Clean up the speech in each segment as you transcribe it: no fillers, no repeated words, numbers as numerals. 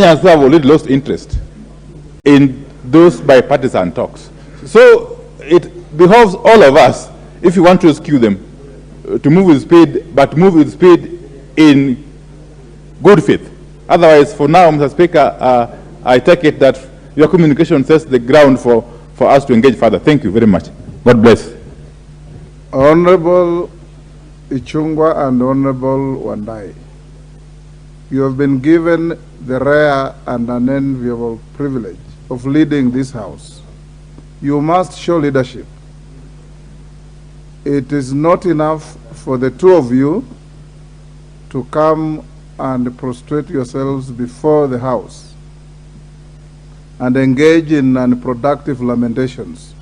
Kenyans have already lost interest in those bipartisan talks. So it behoves all of us, if you want to rescue them, to move with speed, but move with speed in good faith. Otherwise, for now, Mr. Speaker, I take it that your communication sets the ground for us to engage further. Thank you very much. God bless. Honorable Ichungwa and Honorable Wandai, you have been given the rare and unenviable privilege of leading this House. You must show leadership. It is not enough for the two of you to come and prostrate yourselves before the House and engage in unproductive lamentations.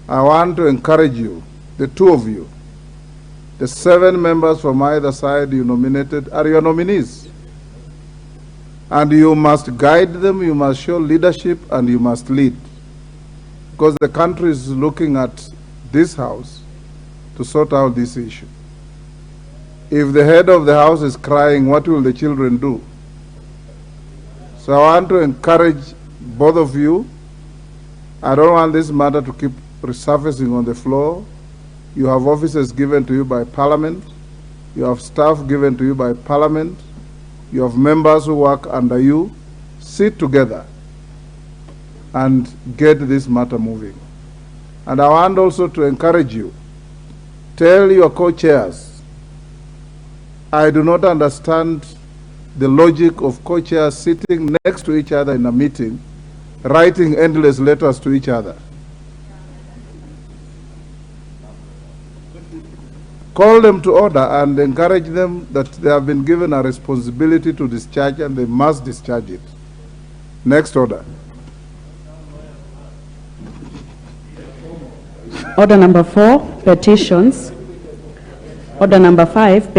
I want to encourage you, the two of you, the 7 members from either side you nominated are your nominees. And you must guide them, you must show leadership, and you must lead. Because the country is looking at this House to sort out this issue. If the head of the House is crying, what will the children do? So I want to encourage both of you. I don't want this matter to keep resurfacing on the floor. You have offices given to you by Parliament. You have staff given to you by Parliament. You have members who work under you. Sit together and get this matter moving. And I want also to encourage you. Tell your co-chairs, I do not understand the logic of co-chairs sitting next to each other in a meeting, writing endless letters to each other. Call them to order and encourage them that they have been given a responsibility to discharge and they must discharge it. Next order. Order number 4, petitions. Order number 5.